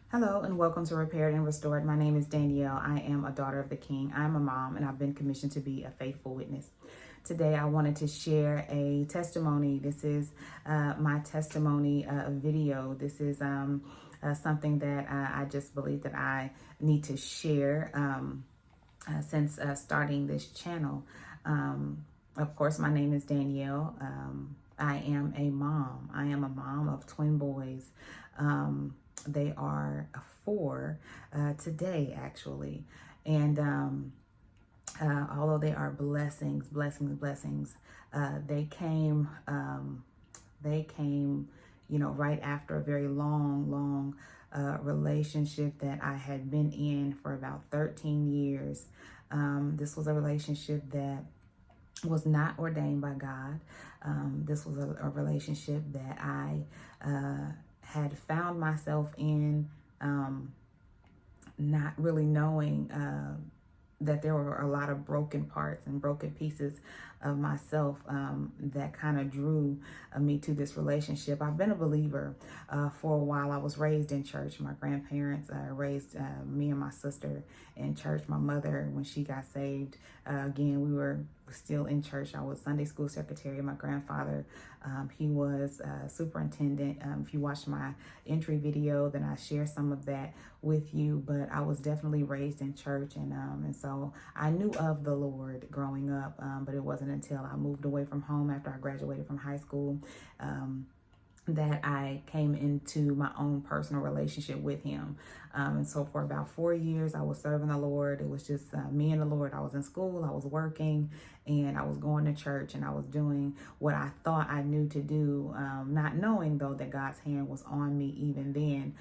Hello and welcome to Repaired and Restored. My name is Danielle. I am a daughter of the King. I'm a mom and I've been commissioned to be a faithful witness. Today I wanted to share a testimony. This is my testimony video. This is something that I just believe that I need to share since starting this channel. Of course, my name is Danielle. I am a mom. I am a mom of twin boys. They are 4 today, actually. And although they are blessings, they came, right after a very long relationship that I had been in for about 13 years. This was a relationship that was not ordained by God. This was a relationship that I had found myself in, not really knowing that there were a lot of broken parts and broken pieces of myself that kind of drew me to this relationship. I've been a believer for a while. I was raised in church. My grandparents raised me and my sister in church. My mother, when she got saved, again, we were still in church. I was Sunday school secretary. My grandfather, he was superintendent. If you watched my entry video, then I share some of that with you, but I was definitely raised in church, and so I knew of the Lord growing up, but it wasn't until I moved away from home after I graduated from high school that I came into my own personal relationship with him. And so for about 4 years, I was serving the Lord. It was just me and the Lord. I was in school, I was working, and I was going to church, and I was doing what I thought I knew to do, not knowing though that God's hand was on me even then.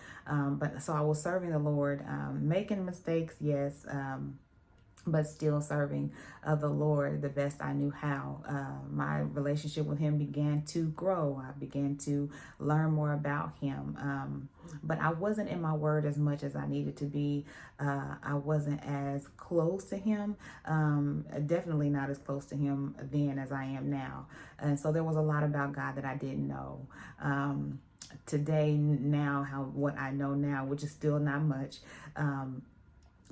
But so I was serving the Lord, making mistakes, yes, but still serving the Lord the best I knew how. My relationship with him began to grow. I began to learn more about him. But I wasn't in my word as much as I needed to be. I wasn't as close to him, definitely not as close to him then as I am now. And so there was a lot about God that I didn't know. Today, now, what I know now, which is still not much,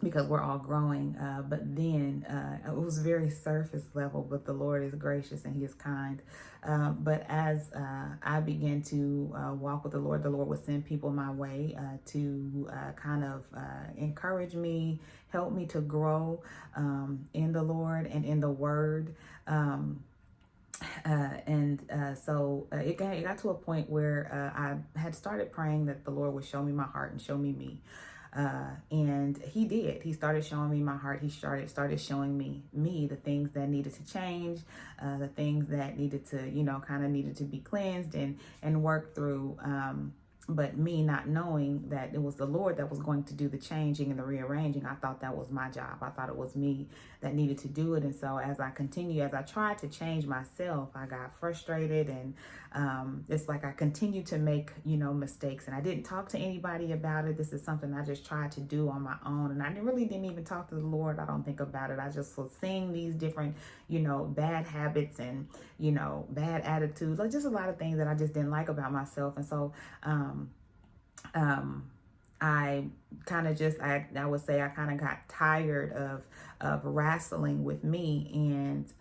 because we're all growing, but then it was very surface level, but the Lord is gracious and he is kind. But as I began to walk with the Lord would send people my way to kind of encourage me, help me to grow in the Lord and in the Word. So it got to a point where I had started praying that the Lord would show me my heart and show me me. And he did. He started showing me my heart. He started showing me the things that needed to change, the things that needed to, kind of needed to be cleansed and worked through. But me not knowing that it was the Lord that was going to do the changing and the rearranging, I thought that was my job. I thought it was me that needed to do it. And so as I tried to change myself, I got frustrated, and it's like I continued to make, mistakes, and I didn't talk to anybody about it. This is something I just tried to do on my own, and I didn't even talk to the Lord. I don't think about it. I just was seeing these different, bad habits and, bad attitudes, like just a lot of things that I just didn't like about myself. And so, I kind of I would say I kind of got tired of wrestling with me, and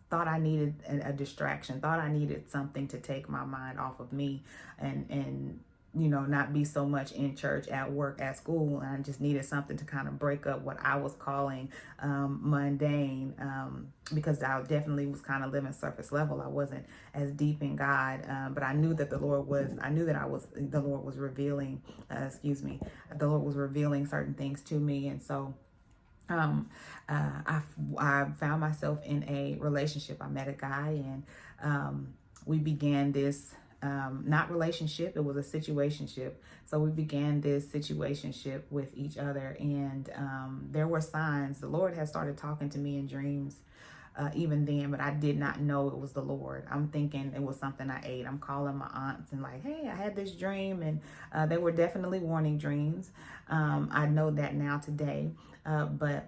thought I needed a distraction, thought I needed something to take my mind off of me and not be so much in church, at work, at school. And I just needed something to kind of break up what I was calling mundane, because I definitely was kind of living surface level. I wasn't as deep in God, but I knew that the Lord was revealing, the Lord was revealing certain things to me. And so I found myself in a relationship. I met a guy, and we began this not relationship, it was a situationship. So we began this situationship with each other, and there were signs. The Lord had started talking to me in dreams even then, but I did not know it was the Lord. I'm thinking it was something I ate. I'm calling my aunts and like, hey, I had this dream, and they were definitely warning dreams. I know that now today, but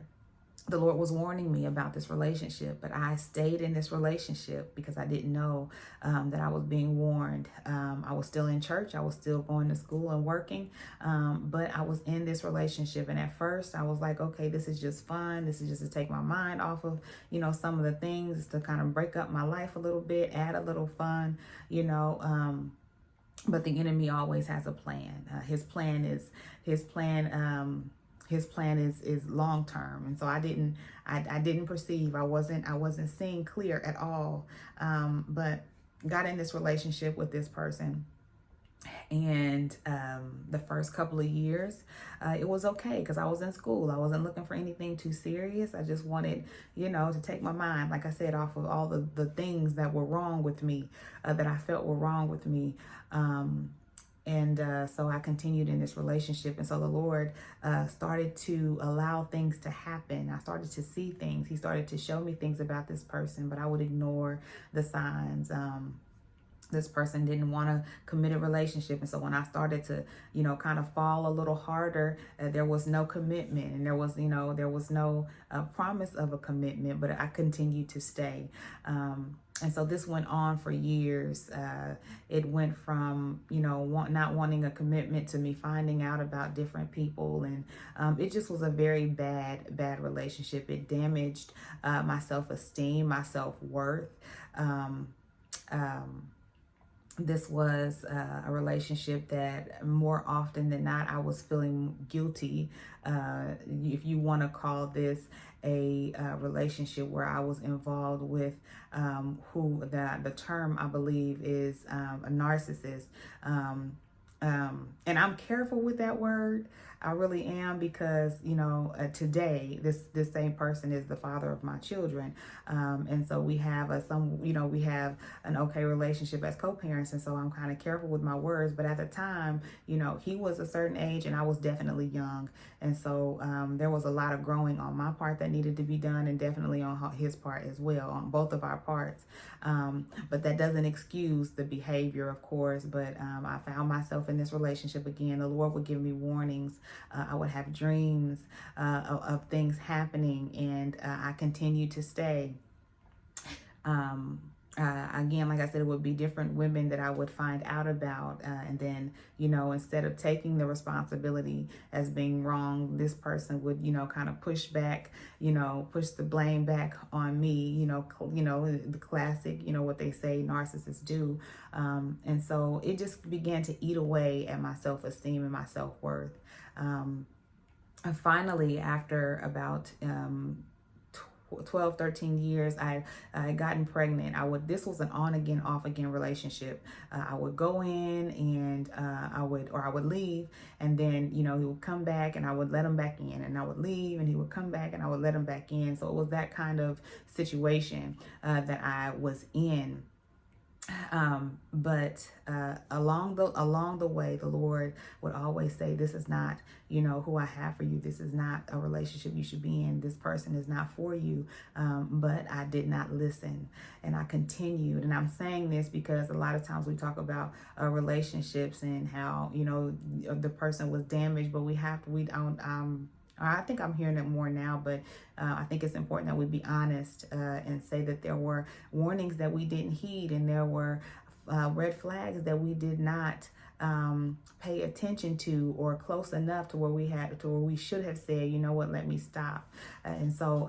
the Lord was warning me about this relationship, but I stayed in this relationship because I didn't know that I was being warned. I was still in church. I was still going to school and working, but I was in this relationship. And at first I was like, okay, this is just fun. This is just to take my mind off of, some of the things, to kind of break up my life a little bit, add a little fun, but the enemy always has a plan. His plan is long term, and so I didn't perceive. I wasn't seeing clear at all. But got in this relationship with this person, and the first couple of years, it was okay because I was in school. I wasn't looking for anything too serious. I just wanted, to take my mind, like I said, off of all the things that were wrong with me, that I felt were wrong with me. So I continued in this relationship. And so the Lord started to allow things to happen. I started to see things. He started to show me things about this person, but I would ignore the signs. This person didn't want to commit a relationship. And so when I started to, kind of fall a little harder, there was no commitment, and there was no promise of a commitment, but I continued to stay. And so this went on for years. It went from, not wanting a commitment to me finding out about different people. And it just was a very bad relationship. It damaged my self-esteem, my self-worth. This was a relationship that more often than not, I was feeling guilty. If you want to call this a relationship where I was involved with who the term I believe is a narcissist. And I'm careful with that word. I really am, because, today this same person is the father of my children. And so we have we have an okay relationship as co-parents. And so I'm kind of careful with my words, but at the time, he was a certain age and I was definitely young. And so there was a lot of growing on my part that needed to be done, and definitely on his part as well, on both of our parts. But that doesn't excuse the behavior, of course. But I found myself in this relationship again. The Lord would give me warnings. I would have dreams of things happening, and I continued to stay. Again, like I said, it would be different women that I would find out about. And then, instead of taking the responsibility as being wrong, this person would, kind of push back, push the blame back on me, the classic, what they say narcissists do. And so it just began to eat away at my self-esteem and my self-worth. And finally, after about 12, 13 years, I had gotten pregnant. This was an on again, off again relationship. I would go in and I would leave, and then, he would come back and I would let him back in, and I would leave and he would come back and I would let him back in. So it was that kind of situation that I was in. But along the way, the Lord would always say, this is not, who I have for you. This is not a relationship you should be in. This person is not for you. But I did not listen, and I continued. And I'm saying this because a lot of times we talk about relationships and how, the person was damaged, but I think I'm hearing it more now, but I think it's important that we be honest and say that there were warnings that we didn't heed, and there were red flags that we did not pay attention to, or close enough to where we should have said, let me stop. And so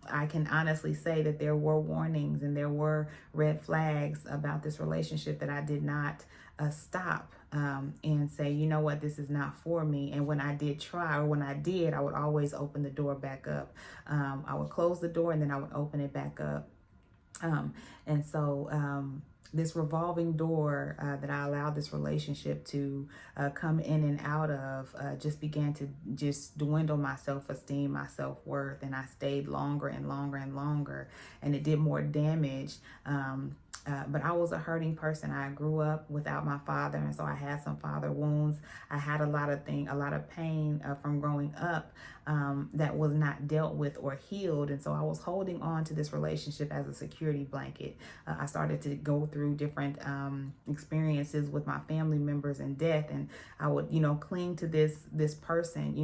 I can honestly say that there were warnings and there were red flags about this relationship that I did not stop and say, this is not for me. And when I did try, or when I did, I would always open the door back up. I would close the door and then I would open it back up. And so this revolving door that I allowed this relationship to come in and out of just began to just dwindle my self-esteem, my self-worth, and I stayed longer and longer and longer, and it did more damage But I was a hurting person. I grew up without my father, and so I had some father wounds. I had a lot of pain from growing up that was not dealt with or healed, and so I was holding on to this relationship as a security blanket. I started to go through different experiences with my family members and death, and I would, cling to this person,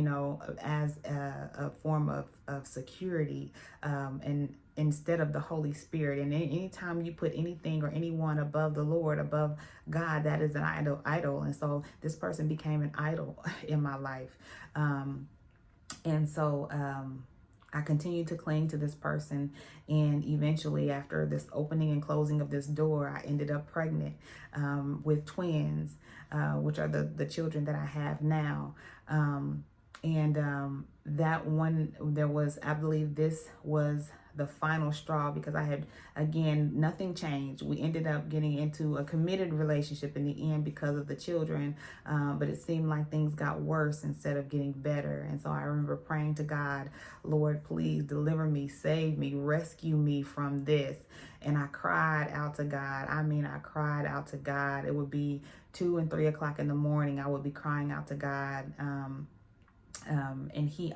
as a form of security, and instead of the Holy Spirit. And anytime you put anything or anyone above the Lord, above God, that is an idol. And so this person became an idol in my life. And so I continued to cling to this person. And eventually, after this opening and closing of this door, I ended up pregnant with twins, which are the children that I have now. That one, I believe this was the final straw, because I had, again, nothing changed. We ended up getting into a committed relationship in the end because of the children, but it seemed like things got worse instead of getting better. And so I remember praying to God, Lord, please deliver me, save me, rescue me from this. And I cried out to God. I cried out to God. It would be 2 and 3 o'clock in the morning. I would be crying out to God. And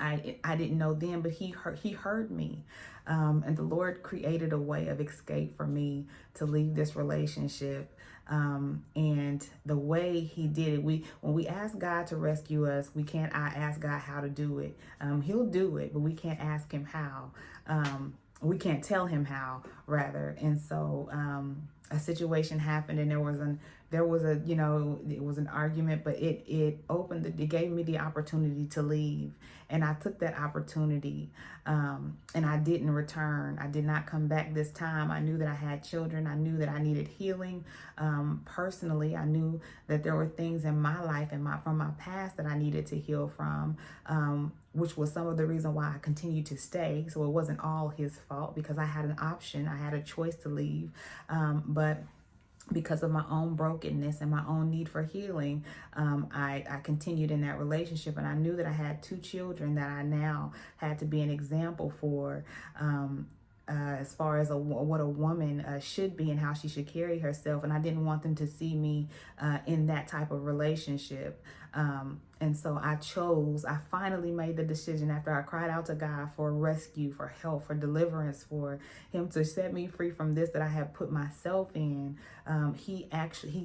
I didn't know then, but he heard me. And the Lord created a way of escape for me to leave this relationship. And the way he did it, when we ask God to rescue us, I ask God how to do it. He'll do it, but we can't ask him how. We can't tell him how, rather. And so, a situation happened, and it was an argument, but it gave me the opportunity to leave. And I took that opportunity, and I didn't return. I did not come back this time. I knew that I had children. I knew that I needed healing. Personally, I knew that there were things in my life and from my past that I needed to heal from, which was some of the reason why I continued to stay. So it wasn't all his fault, because I had an option. I had a choice to leave. But because of my own brokenness and my own need for healing, I continued in that relationship. And I knew that I had 2 children that I now had to be an example for, as far as what a woman should be and how she should carry herself. And I didn't want them to see me in that type of relationship. And so I finally made the decision, after I cried out to God for rescue, for help, for deliverance, for him to set me free from this that I had put myself in. He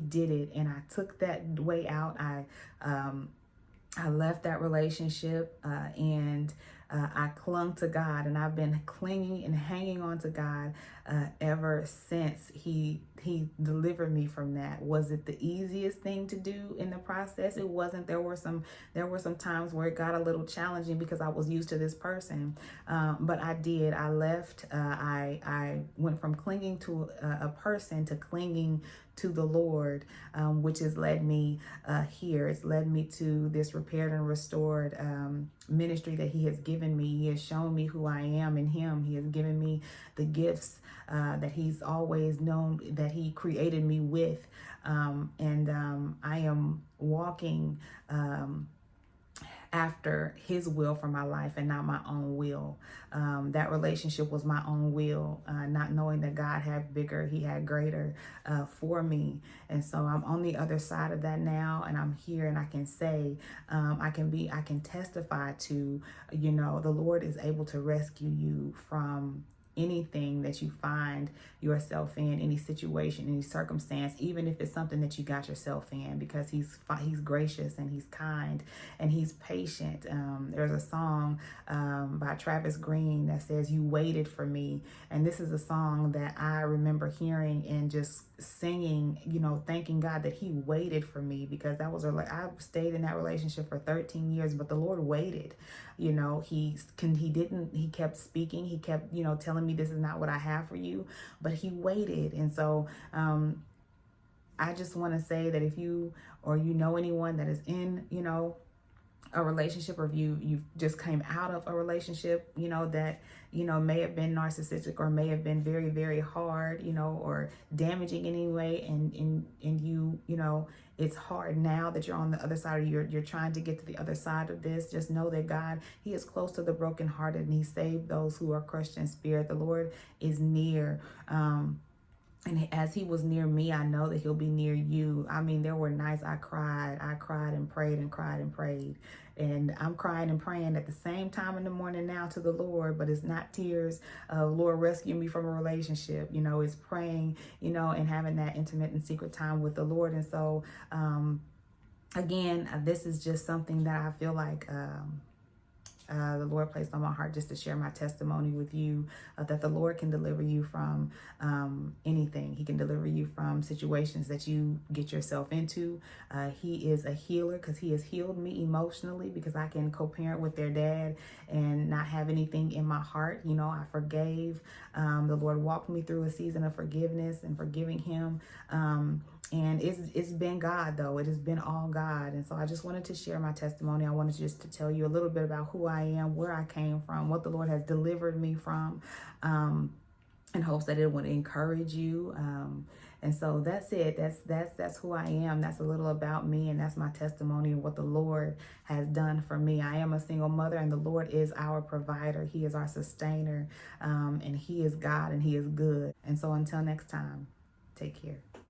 did it, and I took that way out. I left that relationship, and I clung to God, and I've been clinging and hanging on to God ever since he delivered me from that. Was it the easiest thing to do in the process? It wasn't. There were some times where it got a little challenging because I was used to this person, but I did. I left. I went from clinging to a person to clinging to the Lord, which has led me here. It's led me to this Repaired and Restored ministry that he has given me. He has shown me who I am in him. He has given me the gifts that he's always known that he created me with. And I am walking after his will for my life and not my own will. That relationship was my own will, not knowing that God had bigger, he had greater for me. And so I'm on the other side of that now, and I'm here, and I can say, I can testify to, the Lord is able to rescue you from anything that you find yourself in, any situation, any circumstance, even if it's something that you got yourself in, because he's gracious and he's kind and he's patient. There's a song by Travis Green that says, "You waited for me." And this is a song that I remember hearing and just singing, thanking God that he waited for me, because I stayed in that relationship for 13 years, but the Lord waited. He kept speaking. He kept, telling me this is not what I have for you, but he waited. And so, I just want to say that if you know anyone that is in, a relationship, or if you just came out of a relationship, that, may have been narcissistic or may have been very, very hard, or damaging in any way. And it's hard now that you're on the other side, or you're trying to get to the other side of this. Just know that God, he is close to the brokenhearted, and he saved those who are crushed in spirit. The Lord is near. And as he was near me, I know that he'll be near you. I mean, there were nights I cried and prayed and cried and prayed. And I'm crying and praying at the same time in the morning now to the Lord, but it's not tears of Lord rescue me from a relationship. You know, it's praying, you know, and having that intimate and secret time with the Lord. And so, again, this is just something that I feel like, the Lord placed on my heart just to share my testimony with you, that the Lord can deliver you from anything. He can deliver you from situations that you get yourself into. He is a healer because he has healed me emotionally, because I can co-parent with their dad and not have anything in my heart. You know, I forgave. The Lord walked me through a season of forgiveness and forgiving him. And it's been God, though. It has been all God. And so I just wanted to share my testimony. I wanted just to tell you a little bit about who I am, where I came from, what the Lord has delivered me from, in hopes that it would encourage you. And so that's it. That's who I am. That's a little about me, and that's my testimony of what the Lord has done for me. I am a single mother, and the Lord is our provider. He is our sustainer, and he is God, and he is good. And so until next time, take care.